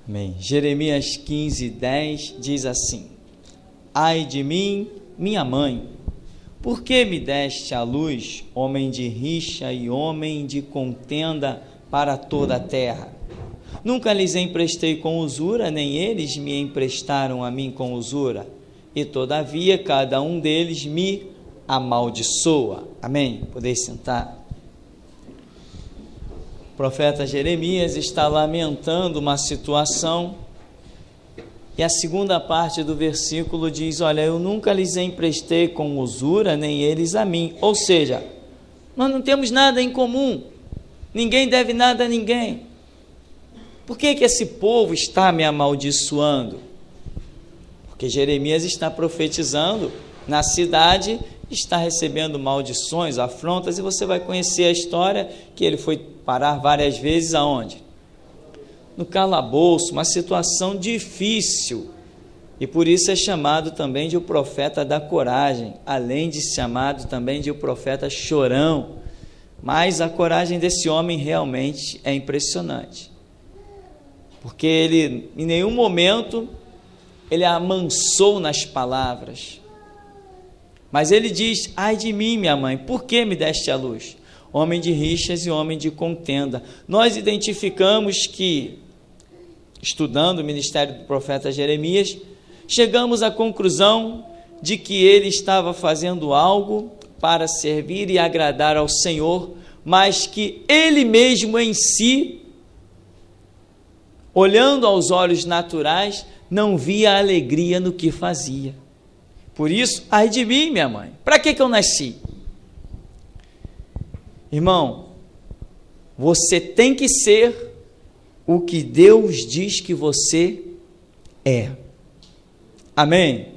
Amém. Jeremias 15:10 diz assim: Ai de mim, minha mãe, por que me deste à luz, homem de rixa e homem de contenda para toda a terra? Nunca lhes emprestei com usura, nem eles me emprestaram a mim com usura, e todavia cada um deles me amaldiçoa. Amém? Podeis sentar. O profeta Jeremias está lamentando uma situação, e a segunda parte do versículo diz: olha, eu nunca lhes emprestei com usura, nem eles a mim. Ou seja, nós não temos nada em comum, ninguém deve nada a ninguém. Por que esse povo está me amaldiçoando? Porque Jeremias está profetizando na cidade, está recebendo maldições, afrontas, e você vai conhecer a história que ele foi parar várias vezes aonde? No calabouço, uma situação difícil, e por isso é chamado também de o profeta da coragem, além de chamado também de o profeta chorão. Mas a coragem desse homem realmente é impressionante, porque ele em nenhum momento ele amansou nas palavras, mas ele diz: ai de mim, minha mãe, por que me deste à luz? Homem de rixas e homem de contenda. Nós identificamos que, estudando o ministério do profeta Jeremias, chegamos à conclusão de que ele estava fazendo algo para servir e agradar ao Senhor, mas que ele mesmo em si, olhando aos olhos naturais, não via alegria no que fazia. Por isso, ai de mim, minha mãe, para que eu nasci? Irmão, você tem que ser o que Deus diz que você é. Amém?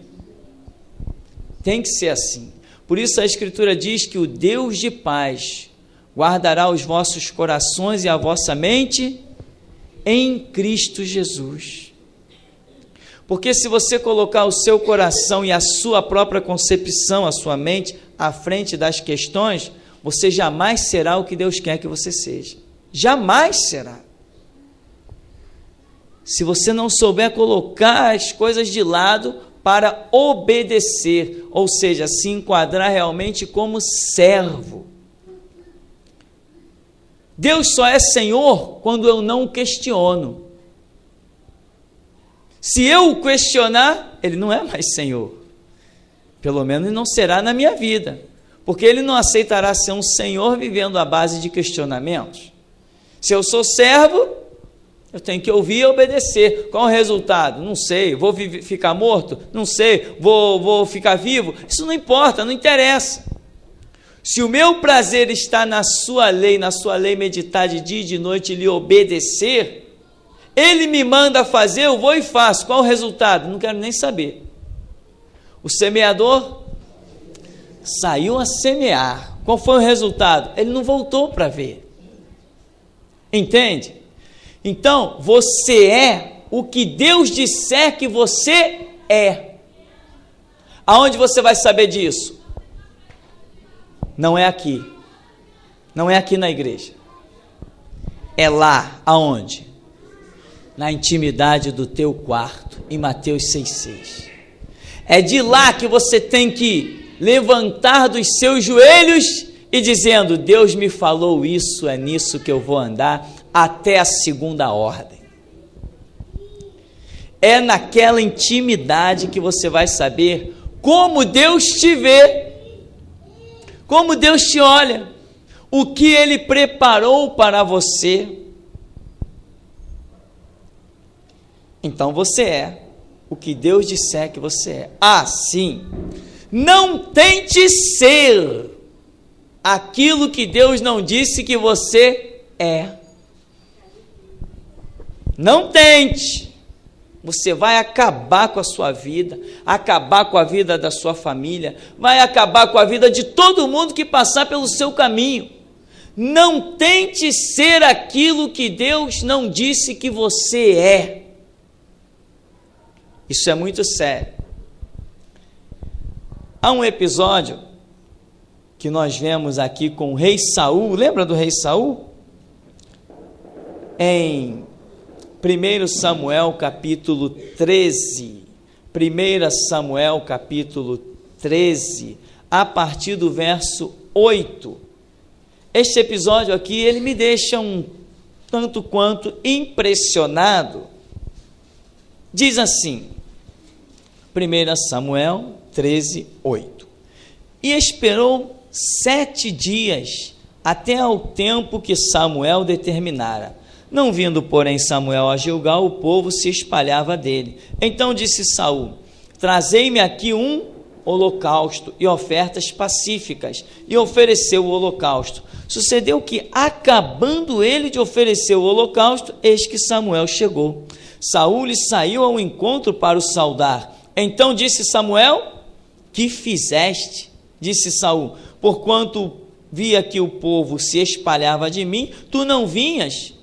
Tem que ser assim. Por isso a Escritura diz que o Deus de paz guardará os vossos corações e a vossa mente em Cristo Jesus. Porque se você colocar o seu coração e a sua própria concepção, a sua mente, à frente das questões, você jamais será o que Deus quer que você seja. Jamais será. Se você não souber colocar as coisas de lado para obedecer, ou seja, se enquadrar realmente como servo. Deus só é Senhor quando eu não o questiono. Se eu o questionar, Ele não é mais Senhor. Pelo menos não será na minha vida, porque Ele não aceitará ser um Senhor vivendo à base de questionamentos. Se eu sou servo, eu tenho que ouvir e obedecer. Qual o resultado? Não sei. Vou ficar morto? Não sei. Vou ficar vivo? Isso não importa, não interessa. Se o meu prazer está na sua lei meditar de dia e de noite e lhe obedecer, Ele me manda fazer, eu vou e faço. Qual o resultado? Não quero nem saber. O semeador saiu a semear. Qual foi o resultado? Ele não voltou para ver. Entende? Então, você é o que Deus disser que você é. Aonde você vai saber disso? Não é aqui. Não é aqui na igreja. É lá, aonde? Na intimidade do teu quarto, em Mateus 6,6. É de lá que você tem que levantar dos seus joelhos e dizendo: Deus me falou isso, é nisso que eu vou andar até a segunda ordem. É naquela intimidade que você vai saber como Deus te vê, como Deus te olha, o que Ele preparou para você. Então você é o que Deus disser que você é. Assim, não tente ser aquilo que Deus não disse que você é. Não tente. Você vai acabar com a sua vida, acabar com a vida da sua família, vai acabar com a vida de todo mundo que passar pelo seu caminho. Não tente ser aquilo que Deus não disse que você é. Isso é muito sério. Há um episódio que nós vemos aqui com o rei Saul. Lembra do rei Saul? Em 1 Samuel capítulo 13. 1 Samuel capítulo 13, a partir do verso 8. Este episódio aqui, ele me deixa um tanto quanto impressionado. Diz assim, 1 Samuel 13, 8. E esperou 7 dias, até ao tempo que Samuel determinara. Não vindo, porém, Samuel a Gilgal, o povo se espalhava dele. Então disse Saul: trazei-me aqui um holocausto e ofertas pacíficas. E ofereceu o holocausto. Sucedeu que, acabando ele de oferecer o holocausto, eis que Samuel chegou. Saul lhe saiu ao encontro para o saudar. Então disse Samuel: que fizeste? Disse Saul: porquanto via que o povo se espalhava de mim, tu não vinhas.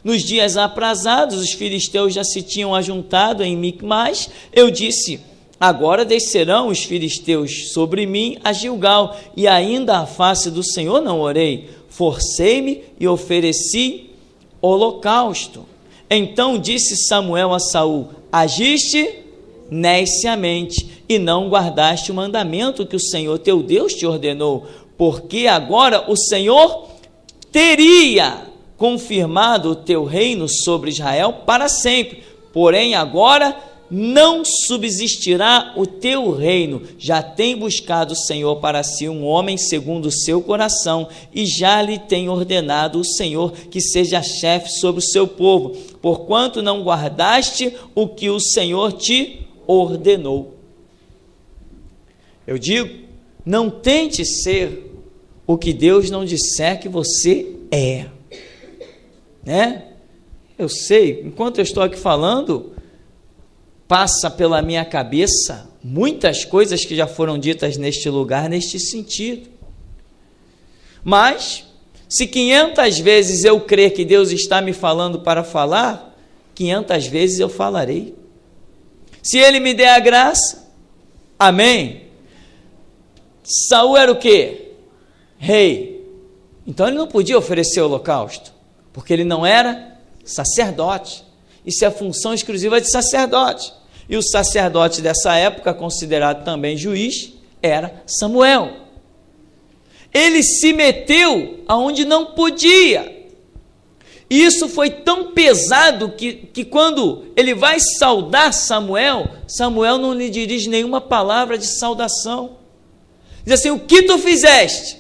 Nos dias aprazados, os filisteus já se tinham ajuntado em Micmas. Eu disse: agora descerão os filisteus sobre mim a Gilgal, e ainda à face do Senhor não orei. Forcei-me e ofereci holocausto. Então disse Samuel a Saul: agiste neciamente, e não guardaste o mandamento que o Senhor teu Deus te ordenou, porque agora o Senhor teria confirmado o teu reino sobre Israel para sempre, porém agora não subsistirá o teu reino. Já tem buscado o Senhor para si um homem segundo o seu coração, e já lhe tem ordenado o Senhor que seja chefe sobre o seu povo, porquanto não guardaste o que o Senhor te ordenou. Eu digo, não tente ser o que Deus não disser que você é. Né? Eu sei, enquanto eu estou aqui falando, passa pela minha cabeça muitas coisas que já foram ditas neste lugar, neste sentido. Mas, se 500 vezes eu crer que Deus está me falando para falar, 500 vezes eu falarei. Se Ele me der a graça, amém. Saul era o quê? Rei. Então ele não podia oferecer holocausto, porque ele não era sacerdote. Isso é a função exclusiva de sacerdote. E o sacerdote dessa época, considerado também juiz, era Samuel. Ele se meteu aonde não podia. E isso foi tão pesado que quando ele vai saudar Samuel, Samuel não lhe dirige nenhuma palavra de saudação. Diz assim: o que tu fizeste?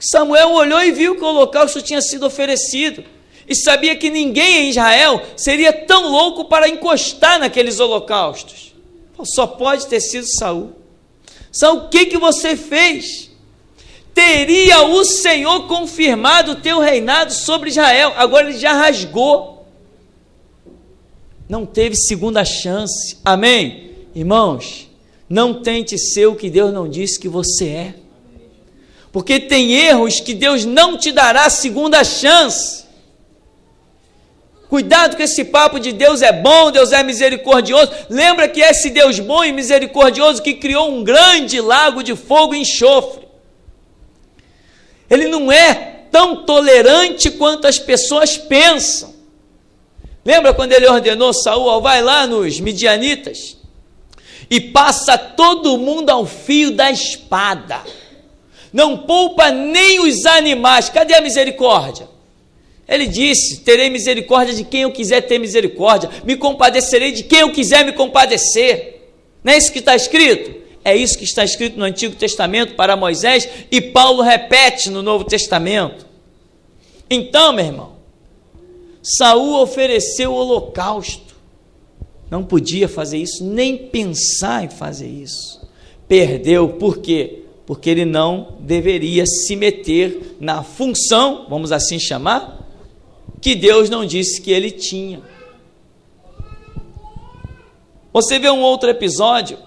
Samuel olhou e viu que o holocausto tinha sido oferecido, e sabia que ninguém em Israel seria tão louco para encostar naqueles holocaustos. Só pode ter sido Saul. Saul, o que você fez? Teria o Senhor confirmado o teu reinado sobre Israel. Agora ele já rasgou. Não teve segunda chance. Amém? Irmãos, não tente ser o que Deus não disse que você é. Porque tem erros que Deus não te dará segunda chance. Cuidado com esse papo de Deus é bom, Deus é misericordioso. Lembra que esse Deus bom e misericordioso que criou um grande lago de fogo e enxofre. Ele não é tão tolerante quanto as pessoas pensam. Lembra quando ele ordenou Saul: vai lá nos midianitas e passa todo mundo ao fio da espada. Não poupa nem os animais. Cadê a misericórdia? Ele disse: terei misericórdia de quem eu quiser ter misericórdia, me compadecerei de quem eu quiser me compadecer. Não é isso que está escrito? É isso que está escrito no Antigo Testamento para Moisés, e Paulo repete no Novo Testamento. Então, meu irmão, Saul ofereceu o holocausto. Não podia fazer isso, nem pensar em fazer isso. Perdeu, por quê? Porque ele não deveria se meter na função, vamos assim chamar, que Deus não disse que ele tinha. Você vê um outro episódio,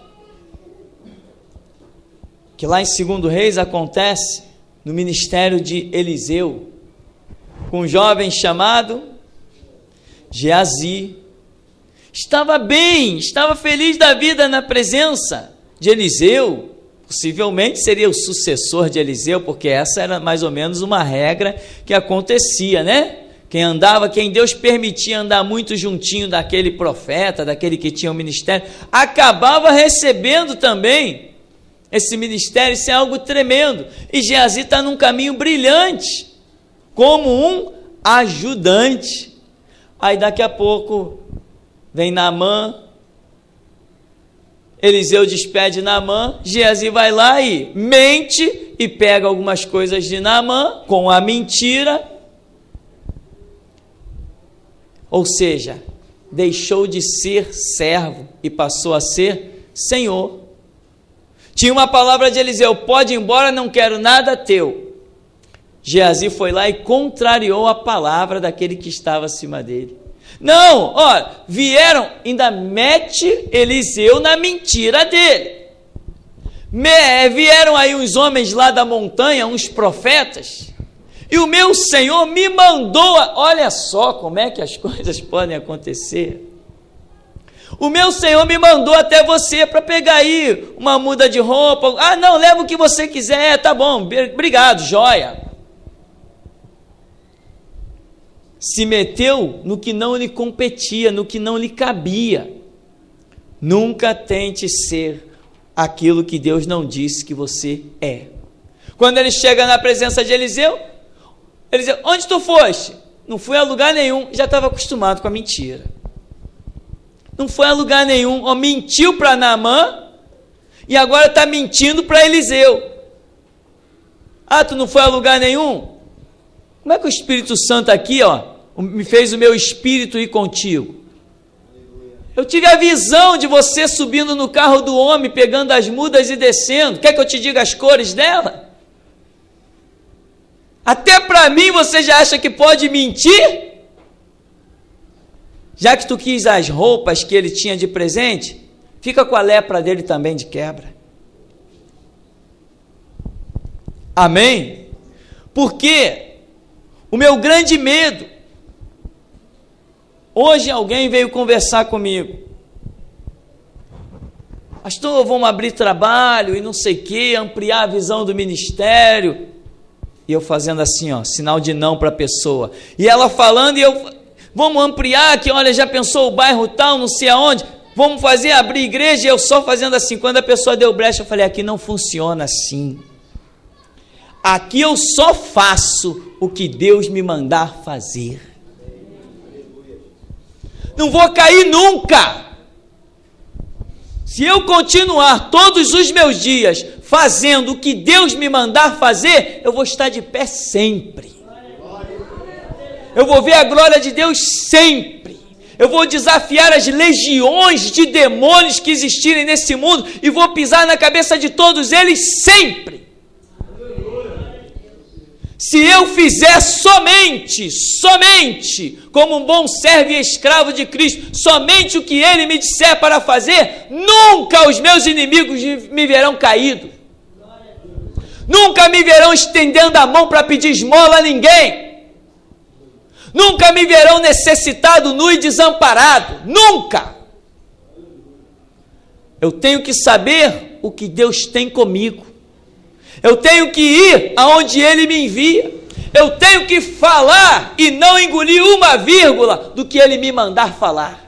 que lá em 2 Reis acontece, no ministério de Eliseu, com um jovem chamado Geazi. Estava bem, estava feliz da vida na presença de Eliseu. Possivelmente seria o sucessor de Eliseu, porque essa era mais ou menos uma regra que acontecia, né? Quem Deus permitia andar muito juntinho daquele profeta, daquele que tinha o ministério, acabava recebendo também esse ministério. Isso é algo tremendo. E Geazi está num caminho brilhante, como um ajudante. Aí daqui a pouco vem Naamã, Eliseu despede Naamã, Geazi vai lá e mente e pega algumas coisas de Naamã com a mentira. Ou seja, deixou de ser servo e passou a ser senhor. Tinha uma palavra de Eliseu: pode ir embora, não quero nada teu. Geazi foi lá e contrariou a palavra daquele que estava acima dele. Não, olha, vieram, ainda mete Eliseu na mentira dele. Vieram aí uns homens lá da montanha, uns profetas, e o meu Senhor me mandou, olha só como é que as coisas podem acontecer. O meu Senhor me mandou até você para pegar aí uma muda de roupa. Ah, não, leva o que você quiser, tá bom, obrigado, joia. Se meteu no que não lhe competia, no que não lhe cabia. Nunca tente ser aquilo que Deus não disse que você é. Quando ele chega na presença de Eliseu, Eliseu: onde tu foste? Não fui a lugar nenhum. Já estava acostumado com a mentira. Não foi a lugar nenhum. Mentiu para Naamã e agora está mentindo para Eliseu. Ah, tu não foi a lugar nenhum? Como é que o Espírito Santo aqui, me fez o meu espírito ir contigo? Eu tive a visão de você subindo no carro do homem, pegando as mudas e descendo. Quer que eu te diga as cores dela? Até para mim você já acha que pode mentir? Já que tu quis as roupas que ele tinha de presente, fica com a lepra dele também de quebra. Amém? Porque o meu grande medo, hoje alguém veio conversar comigo: pastor, vamos abrir trabalho e não sei o que, ampliar a visão do ministério. E eu fazendo assim, sinal de não para a pessoa. E ela falando, e eu: vamos ampliar, que olha, já pensou o bairro tal, não sei aonde, vamos fazer, abrir igreja. E eu só fazendo assim. Quando a pessoa deu brecha, eu falei: aqui não funciona assim. Aqui eu só faço o que Deus me mandar fazer. Não vou cair nunca. Se eu continuar todos os meus dias fazendo o que Deus me mandar fazer, eu vou estar de pé sempre. Eu vou ver a glória de Deus sempre. Eu vou desafiar as legiões de demônios que existirem nesse mundo e vou pisar na cabeça de todos eles sempre. Se eu fizer somente, como um bom servo e escravo de Cristo, somente o que Ele me disser para fazer, nunca os meus inimigos me verão caído. Nunca me verão estendendo a mão para pedir esmola a ninguém. Nunca me verão necessitado, nu e desamparado. Nunca. Eu tenho que saber o que Deus tem comigo. Eu tenho que ir aonde Ele me envia. Eu tenho que falar e não engolir uma vírgula do que Ele me mandar falar.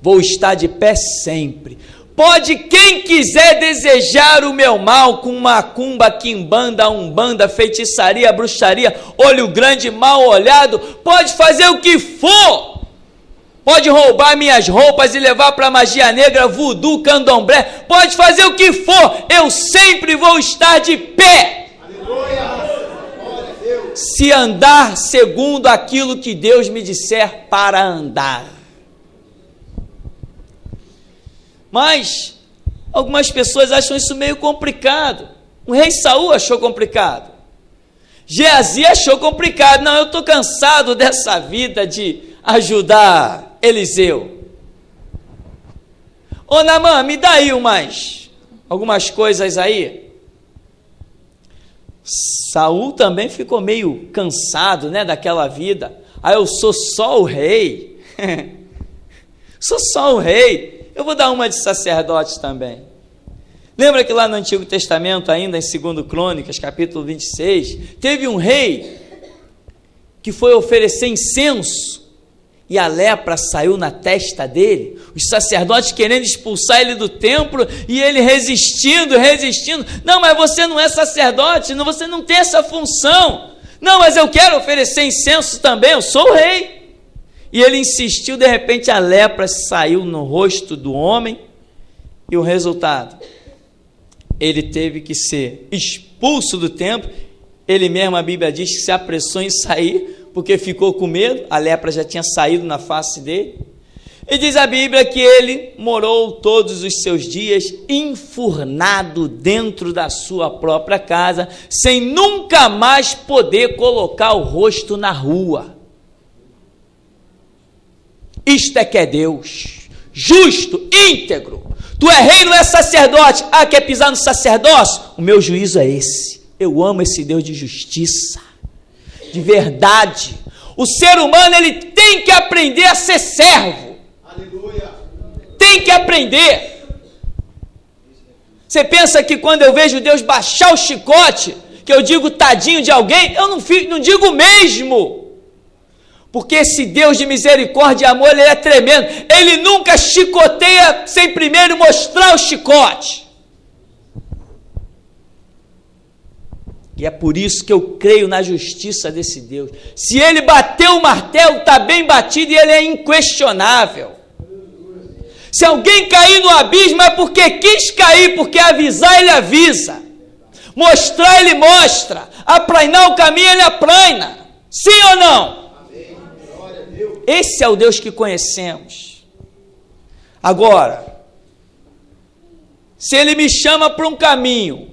Vou estar de pé sempre. Pode quem quiser desejar o meu mal com macumba, quimbanda, umbanda, feitiçaria, bruxaria, olho grande, mal olhado, pode fazer o que for. Pode roubar minhas roupas e levar para magia negra, voodoo, candomblé, pode fazer o que for, eu sempre vou estar de pé. Aleluia. Se andar segundo aquilo que Deus me disser para andar. Mas algumas pessoas acham isso meio complicado. O rei Saul achou complicado. Geazi achou complicado. Não, eu estou cansado dessa vida de ajudar Eliseu. Ô Naamã, me dá aí algumas coisas aí. Saul também ficou meio cansado, daquela vida. Eu sou só o rei. Sou só o rei. Eu vou dar uma de sacerdotes também. Lembra que lá no Antigo Testamento, ainda em 2 Crônicas, capítulo 26, teve um rei que foi oferecer incenso, e a lepra saiu na testa dele, os sacerdotes querendo expulsar ele do templo, e ele resistindo, não, mas você não é sacerdote, você não tem essa função, não, mas eu quero oferecer incenso também, eu sou o rei, e ele insistiu, de repente a lepra saiu no rosto do homem, e o resultado, ele teve que ser expulso do templo, ele mesmo, a Bíblia diz que se apressou em sair, porque ficou com medo, a lepra já tinha saído na face dele, e diz a Bíblia que ele morou todos os seus dias enfurnado dentro da sua própria casa, sem nunca mais poder colocar o rosto na rua. Isto é que é Deus, justo, íntegro. Tu é rei, não é sacerdote. Ah, quer pisar no sacerdócio? O meu juízo é esse. Eu amo esse Deus de justiça, de verdade. O ser humano, ele tem que aprender a ser servo. Aleluia. Tem que aprender. Você pensa que quando eu vejo Deus baixar o chicote, que eu digo tadinho de alguém, eu não digo mesmo. Porque esse Deus de misericórdia e amor, ele é tremendo. Ele nunca chicoteia sem primeiro mostrar o chicote. E é por isso que eu creio na justiça desse Deus. Se ele bateu o martelo, está bem batido e ele é inquestionável. Se alguém cair no abismo é porque quis cair, porque avisar ele avisa. Mostrar ele mostra. Aprainar o caminho ele apraina. Sim ou não? Esse é o Deus que conhecemos. Agora, se ele me chama para um caminho,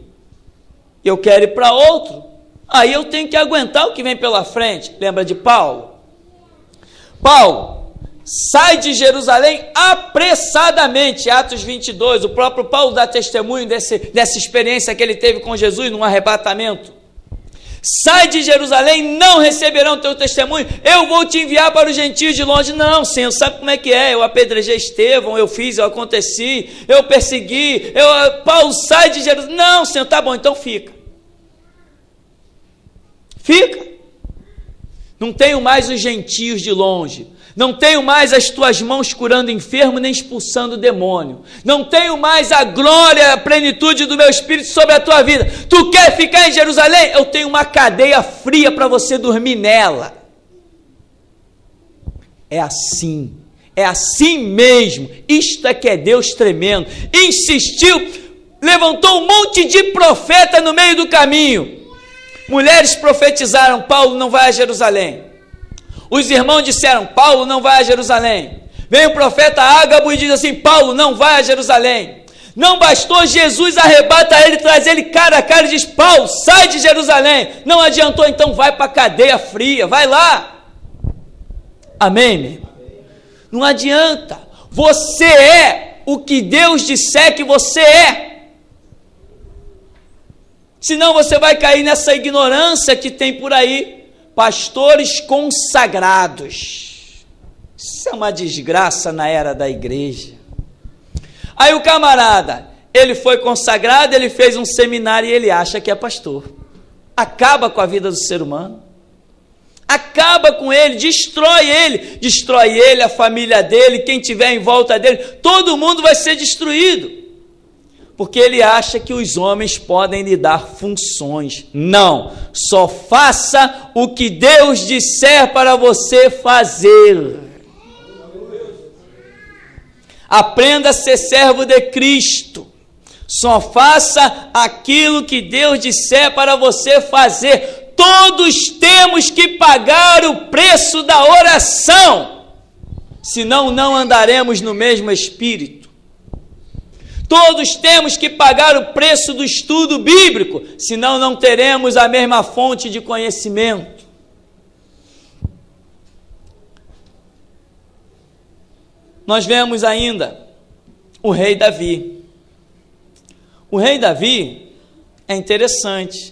eu quero ir para outro, aí eu tenho que aguentar o que vem pela frente. Lembra de Paulo? Paulo sai de Jerusalém apressadamente, Atos 22, o próprio Paulo dá testemunho dessa experiência que ele teve com Jesus num arrebatamento. Sai de Jerusalém, não receberão teu testemunho, eu vou te enviar para os gentios de longe. Não, Senhor, sabe como é que é? Eu apedrejei Estevão, eu fiz, eu aconteci, eu persegui, Paulo sai de Jerusalém. Não, Senhor, tá bom, então fica. Fica. Não tenho mais os gentios de longe, não tenho mais as tuas mãos curando enfermo, nem expulsando demônio, não tenho mais a glória, a plenitude do meu Espírito sobre a tua vida. Tu quer ficar em Jerusalém? Eu tenho uma cadeia fria para você dormir nela. É assim mesmo. Isto é que é Deus tremendo. Insistiu, levantou um monte de profeta no meio do caminho. Mulheres profetizaram: Paulo não vai a Jerusalém. Os irmãos disseram: Paulo não vai a Jerusalém. Vem o profeta Ágabo e diz assim: Paulo não vai a Jerusalém. Não bastou, Jesus arrebata ele, traz ele cara a cara e diz: Paulo, sai de Jerusalém. Não adiantou, então vai para a cadeia fria, vai lá. Amém, meu irmão? Não adianta. Você é o que Deus disser que você é. Senão você vai cair nessa ignorância que tem por aí. Pastores consagrados. Isso é uma desgraça na era da igreja. Aí o camarada, ele foi consagrado, ele fez um seminário e ele acha que é pastor. Acaba com a vida do ser humano. Acaba com ele, destrói ele, a família dele, quem tiver em volta dele, todo mundo vai ser destruído. Porque ele acha que os homens podem lhe dar funções. Não, só faça o que Deus disser para você fazer. Aprenda a ser servo de Cristo. Só faça aquilo que Deus disser para você fazer. Todos temos que pagar o preço da oração, senão não andaremos no mesmo espírito. Todos temos que pagar o preço do estudo bíblico, senão não teremos a mesma fonte de conhecimento. Nós vemos ainda o rei Davi. O rei Davi é interessante.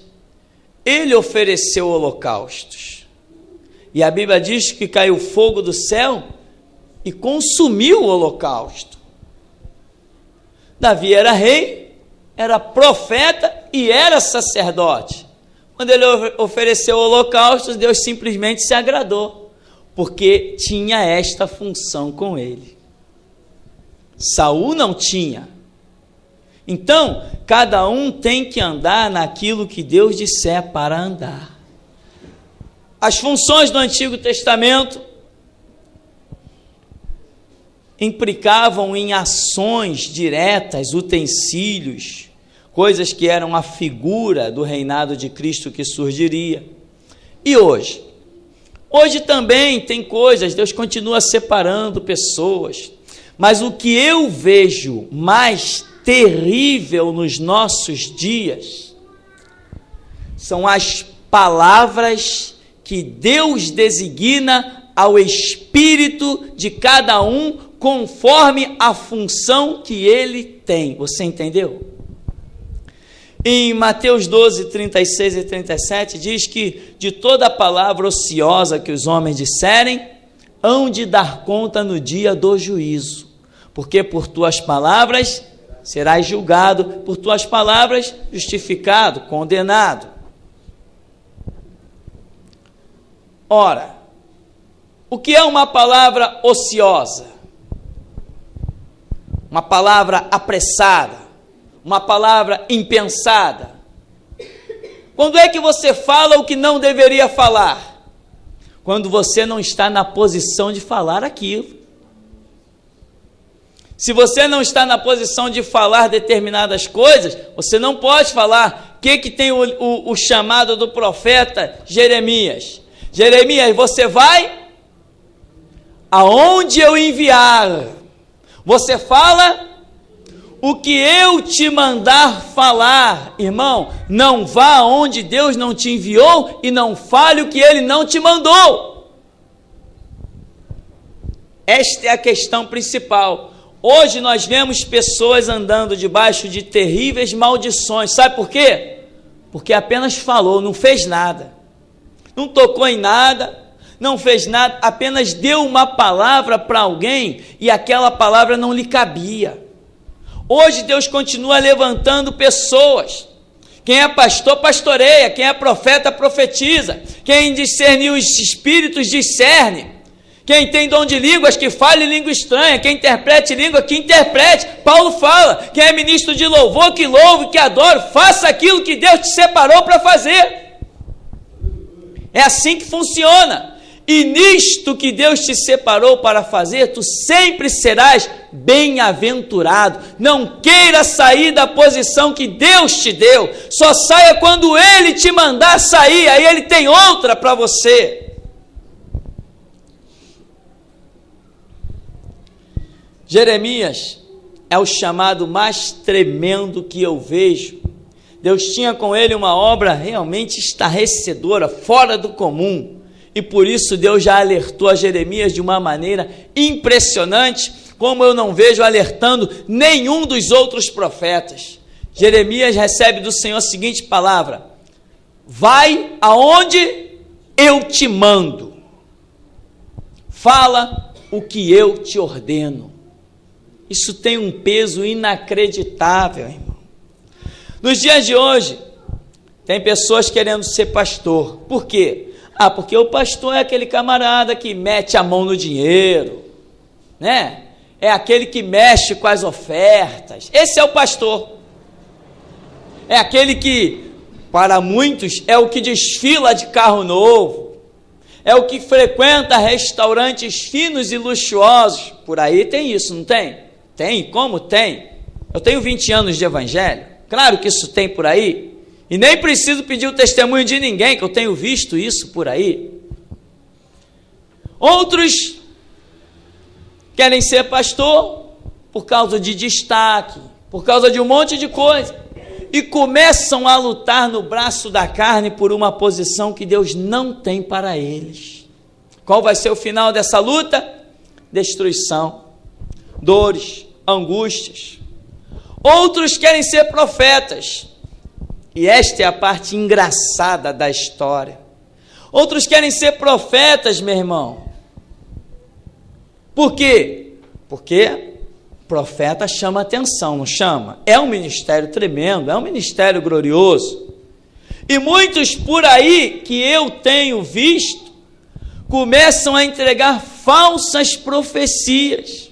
Ele ofereceu holocaustos. E a Bíblia diz que caiu fogo do céu e consumiu o holocausto. Davi era rei, era profeta e era sacerdote. Quando ele ofereceu o holocausto, Deus simplesmente se agradou, porque tinha esta função com ele. Saul não tinha. Então, cada um tem que andar naquilo que Deus disser para andar. As funções do Antigo Testamento implicavam em ações diretas, utensílios, coisas que eram a figura do reinado de Cristo que surgiria. E hoje? Hoje também tem coisas, Deus continua separando pessoas, mas o que eu vejo mais terrível nos nossos dias são as palavras que Deus designa ao espírito de cada um conforme a função que ele tem. Você entendeu? Em Mateus 12, 36 e 37 diz que de toda palavra ociosa que os homens disserem, hão de dar conta no dia do juízo, porque por tuas palavras serás julgado, por tuas palavras justificado, condenado. Ora, o que é uma palavra ociosa? Uma palavra apressada, uma palavra impensada. Quando é que você fala o que não deveria falar? Quando você não está na posição de falar aquilo. Se você não está na posição de falar determinadas coisas, você não pode falar. O que tem o chamado do profeta Jeremias? Jeremias, você vai aonde eu enviar. Você fala o que eu te mandar falar. Irmão, não vá aonde Deus não te enviou e não fale o que Ele não te mandou. Esta é a questão principal. Hoje nós vemos pessoas andando debaixo de terríveis maldições. Sabe por quê? Porque apenas falou, não fez nada. Não tocou em nada, não fez nada, apenas deu uma palavra para alguém e aquela palavra não lhe cabia. Hoje Deus continua levantando pessoas. Quem é pastor, pastoreia. Quem é profeta, profetiza. Quem discernir os espíritos, discerne. Quem tem dom de línguas, que fale língua estranha. Quem interprete língua, que interprete. Paulo fala, quem é ministro de louvor, que louve, que adore. Faça aquilo que Deus te separou para fazer. É assim que funciona. E nisto que Deus te separou para fazer, tu sempre serás bem-aventurado. Não queira sair da posição que Deus te deu. Só saia quando Ele te mandar sair. Aí Ele tem outra para você. Jeremias é o chamado mais tremendo que eu vejo. Deus tinha com ele uma obra realmente estarrecedora, fora do comum. E por isso Deus já alertou a Jeremias de uma maneira impressionante, como eu não vejo alertando nenhum dos outros profetas. Jeremias recebe do Senhor a seguinte palavra: vai aonde eu te mando, fala o que eu te ordeno. Isso tem um peso inacreditável, irmão. Nos dias de hoje, tem pessoas querendo ser pastor. Por quê? Porque o pastor é aquele camarada que mete a mão no dinheiro, né? É aquele que mexe com as ofertas. Esse é o pastor. É aquele que, para muitos, é o que desfila de carro novo. É o que frequenta restaurantes finos e luxuosos. Por aí tem isso, não tem? Tem, como tem? Eu tenho 20 anos de evangelho. Claro que isso tem por aí. E nem preciso pedir o testemunho de ninguém, que eu tenho visto isso por aí. Outros querem ser pastor por causa de destaque, por causa de um monte de coisa, e começam a lutar no braço da carne por uma posição que Deus não tem para eles. Qual vai ser o final dessa luta? Destruição, dores, angústias. Outros querem ser profetas, e esta é a parte engraçada da história. Outros querem ser profetas, meu irmão. Por quê? Porque profeta chama atenção, não chama? É um ministério tremendo, é um ministério glorioso. E muitos por aí que eu tenho visto começam a entregar falsas profecias.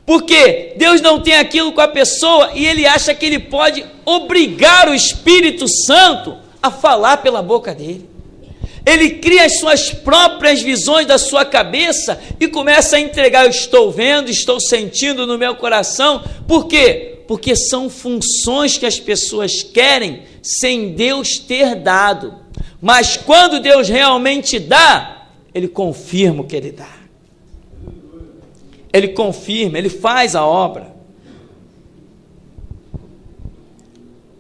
Porque Deus não tem aquilo com a pessoa e ele acha que ele pode obrigar o Espírito Santo a falar pela boca dele. Ele cria as suas próprias visões da sua cabeça e começa a entregar: eu estou vendo, estou sentindo no meu coração. Por quê? Porque são funções que as pessoas querem sem Deus ter dado. Mas quando Deus realmente dá, ele confirma o que ele dá. Ele confirma, ele faz a obra.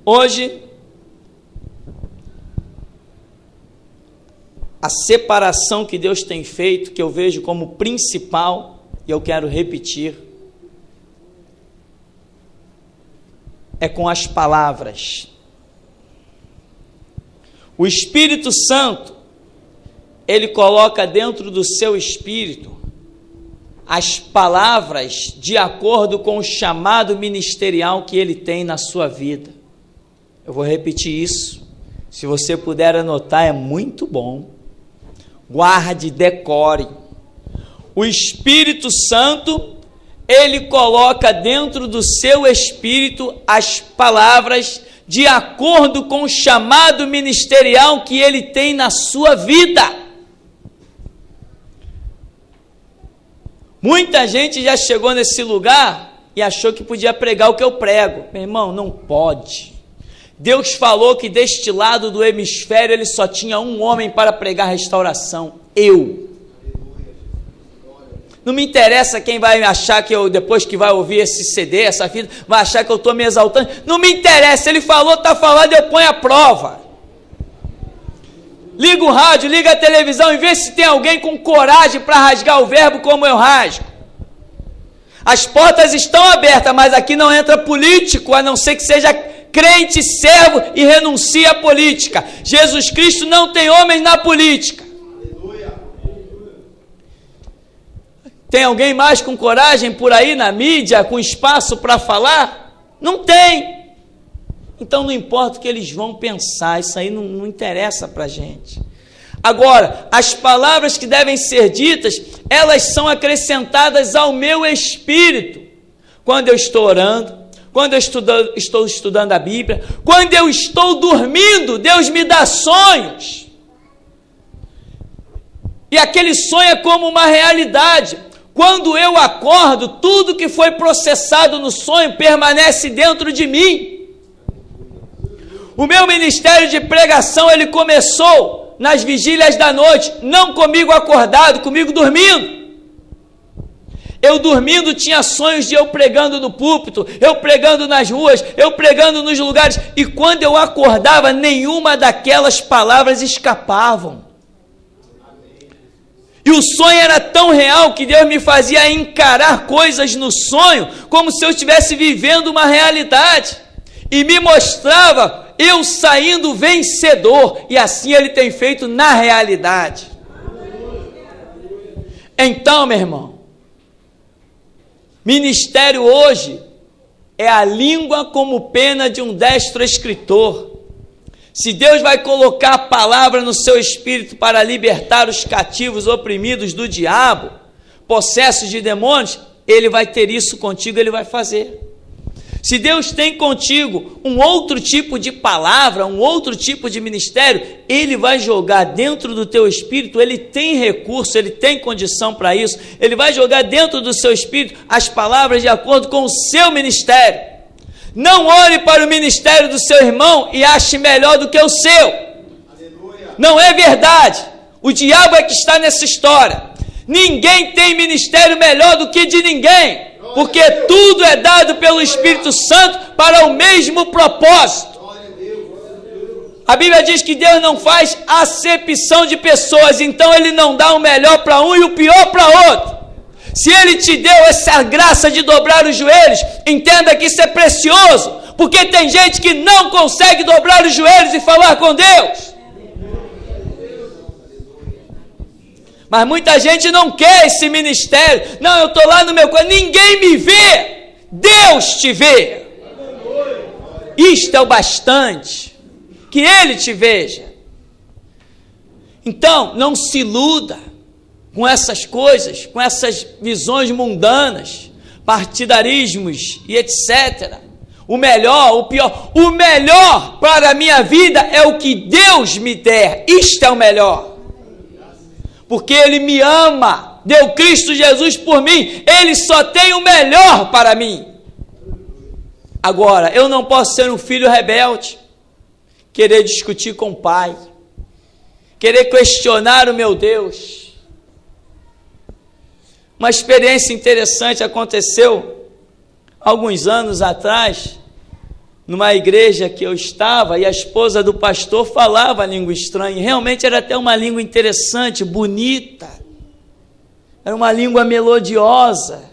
Hoje, a separação que Deus tem feito, que eu vejo como principal, e eu quero repetir, é com as palavras. O Espírito Santo, ele coloca dentro do seu espírito as palavras de acordo com o chamado ministerial que ele tem na sua vida. Eu vou repetir isso. Se você puder anotar, é muito bom. Guarde, decore. O Espírito Santo, ele coloca dentro do seu espírito as palavras de acordo com o chamado ministerial que ele tem na sua vida. Muita gente já chegou nesse lugar e achou que podia pregar o que eu prego. Meu irmão, não pode. Deus falou que deste lado do hemisfério ele só tinha um homem para pregar restauração: eu. Não me interessa quem vai achar que eu, depois que vai ouvir esse CD, essa fita, vai achar que eu estou me exaltando. Não me interessa, ele falou, está falado, eu ponho a prova. Liga o rádio, liga a televisão e vê se tem alguém com coragem para rasgar o verbo como eu rasgo. As portas estão abertas, mas aqui não entra político, a não ser que seja crente, servo e renuncie à política. Jesus Cristo não tem homens na política. Aleluia. Tem alguém mais com coragem por aí na mídia, com espaço para falar? Não tem. Então não importa o que eles vão pensar, isso aí não interessa para a gente. Agora, as palavras que devem ser ditas, elas são acrescentadas ao meu espírito. Quando eu estou orando, quando eu estou estudando a Bíblia, quando eu estou dormindo, Deus me dá sonhos. E aquele sonho é como uma realidade. Quando eu acordo, tudo que foi processado no sonho permanece dentro de mim. O meu ministério de pregação, ele começou nas vigílias da noite, não comigo acordado, comigo dormindo. Eu dormindo tinha sonhos de eu pregando no púlpito, eu pregando nas ruas, eu pregando nos lugares, e quando eu acordava, nenhuma daquelas palavras escapavam. E o sonho era tão real que Deus me fazia encarar coisas no sonho, como se eu estivesse vivendo uma realidade, e me mostrava eu saindo vencedor, e assim ele tem feito na realidade. Então, meu irmão, ministério hoje é a língua como pena de um destro escritor. Se Deus vai colocar a palavra no seu espírito para libertar os cativos oprimidos do diabo, possessos de demônios, ele vai ter isso contigo, ele vai fazer. Se Deus tem contigo um outro tipo de palavra, um outro tipo de ministério, ele vai jogar dentro do teu espírito, ele tem recurso, ele tem condição para isso, ele vai jogar dentro do seu espírito as palavras de acordo com o seu ministério. Não olhe para o ministério do seu irmão e ache melhor do que o seu. Aleluia. Não é verdade. O diabo é que está nessa história. Ninguém tem ministério melhor do que de ninguém. Porque tudo é dado pelo Espírito Santo para o mesmo propósito. A Bíblia diz que Deus não faz acepção de pessoas, então ele não dá o melhor para um e o pior para outro. Se ele te deu essa graça de dobrar os joelhos, entenda que isso é precioso, porque tem gente que não consegue dobrar os joelhos e falar com Deus. Mas muita gente não quer esse ministério. Não, eu estou lá no meu quarto, ninguém me vê, Deus te vê. Isto é o bastante. que Ele te veja. Então, não se iluda com essas coisas, com essas visões mundanas, partidarismos e etc. O melhor, o pior, o melhor para a minha vida é o que Deus me der. Isto é o melhor. Porque Ele me ama, deu Cristo Jesus por mim, Ele só tem o melhor para mim. Agora, eu não posso ser um filho rebelde, querer discutir com o pai, querer questionar o meu Deus. Uma experiência interessante aconteceu alguns anos atrás, numa igreja que eu estava, e a esposa do pastor falava a língua estranha, e realmente era até uma língua interessante, bonita, era uma língua melodiosa,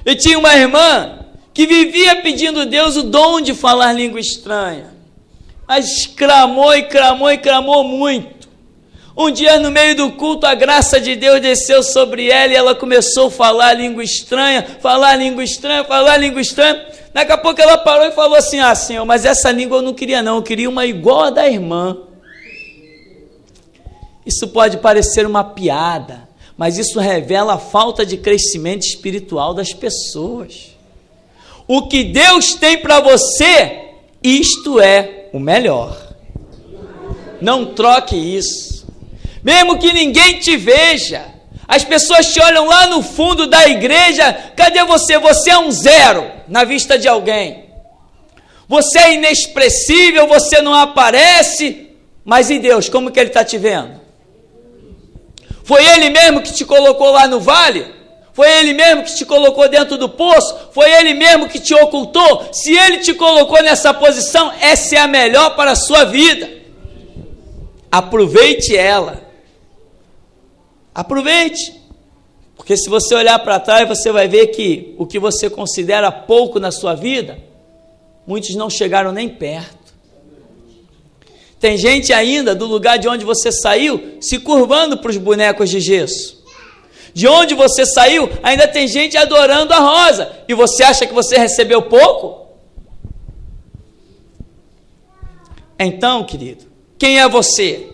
e tinha uma irmã que vivia pedindo a Deus o dom de falar língua estranha, mas clamou muito. Um dia no meio do culto a graça de Deus desceu sobre ela e ela começou a falar língua estranha, daqui a pouco ela parou e falou assim: ah, Senhor, mas essa língua eu não queria não, eu queria uma igual a da irmã. Isso pode parecer uma piada, mas isso revela a falta de crescimento espiritual das pessoas. O que Deus tem para você, isto é o melhor. Não troque isso. Mesmo que ninguém te veja, as pessoas te olham lá no fundo da igreja, cadê você? Você é um zero na vista de alguém. Você é inexpressível, você não aparece, mas e Deus, como que Ele está te vendo? Foi Ele mesmo que te colocou lá no vale? Foi Ele mesmo que te colocou dentro do poço? Foi Ele mesmo que te ocultou? Se Ele te colocou nessa posição, essa é a melhor para a sua vida. Aproveite ela. Aproveite. Porque se você olhar para trás, você vai ver que o que você considera pouco na sua vida, muitos não chegaram nem perto. Tem gente ainda do lugar de onde você saiu, se curvando para os bonecos de gesso. De onde você saiu, ainda tem gente adorando a rosa. E você acha que você recebeu pouco? Então, querido, quem é você?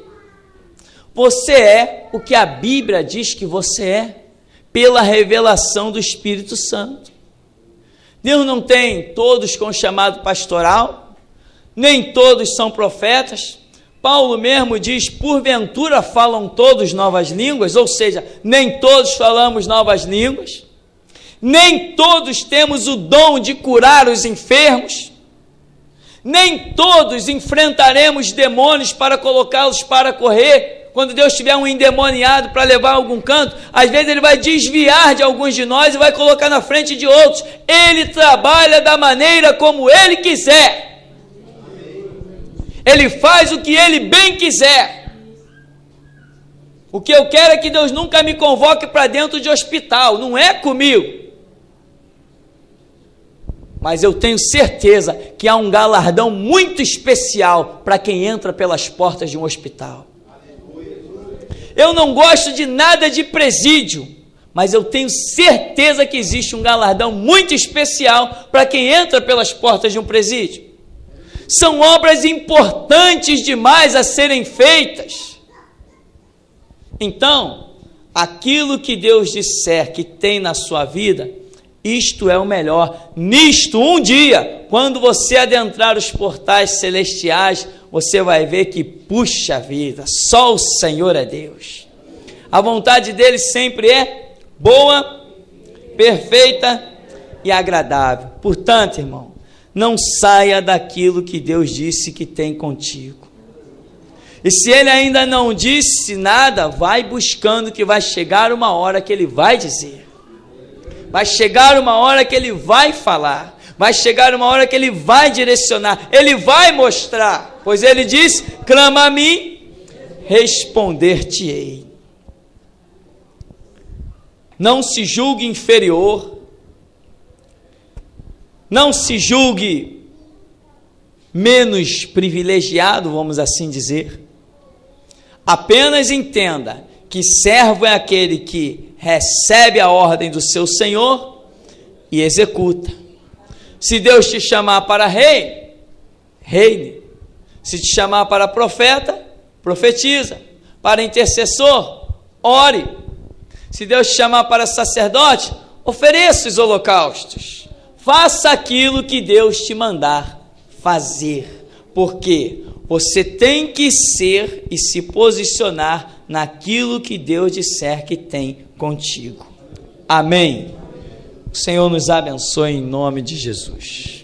Você é o que a Bíblia diz que você é, pela revelação do Espírito Santo. Deus não tem todos com chamado pastoral, nem todos são profetas. Paulo mesmo diz: porventura falam todos novas línguas, ou seja, nem todos falamos novas línguas, nem todos temos o dom de curar os enfermos, nem todos enfrentaremos demônios para colocá-los para correr. Quando Deus tiver um endemoniado para levar a algum canto, às vezes Ele vai desviar de alguns de nós e vai colocar na frente de outros. Ele trabalha da maneira como Ele quiser. Ele faz o que Ele bem quiser. O que eu quero é que Deus nunca me convoque para dentro de hospital, não é comigo. Mas eu tenho certeza que há um galardão muito especial para quem entra pelas portas de um hospital. Eu não gosto de nada de presídio, mas eu tenho certeza que existe um galardão muito especial para quem entra pelas portas de um presídio. São obras importantes demais a serem feitas. Então, aquilo que Deus disser que tem na sua vida, isto é o melhor. Nisto, um dia, quando você adentrar os portais celestiais, você vai ver que, puxa vida, só o Senhor é Deus. A vontade dele sempre é boa, perfeita e agradável. Portanto, irmão, não saia daquilo que Deus disse que tem contigo. E se Ele ainda não disse nada, vai buscando, que vai chegar uma hora que Ele vai dizer. Vai chegar uma hora que Ele vai falar. Vai chegar uma hora que Ele vai direcionar. Ele vai mostrar. Pois Ele diz: clama a mim, responder-te-ei. Não se julgue inferior. Não se julgue menos privilegiado, vamos assim dizer. Apenas entenda que servo é aquele que recebe a ordem do seu Senhor e executa. Se Deus te chamar para rei, reine. Se te chamar para profeta, profetiza. Para intercessor, ore. Se Deus te chamar para sacerdote, ofereça os holocaustos. Faça aquilo que Deus te mandar fazer. Porque você tem que ser e se posicionar naquilo que Deus disser que tem contigo. Amém. O Senhor nos abençoe em nome de Jesus.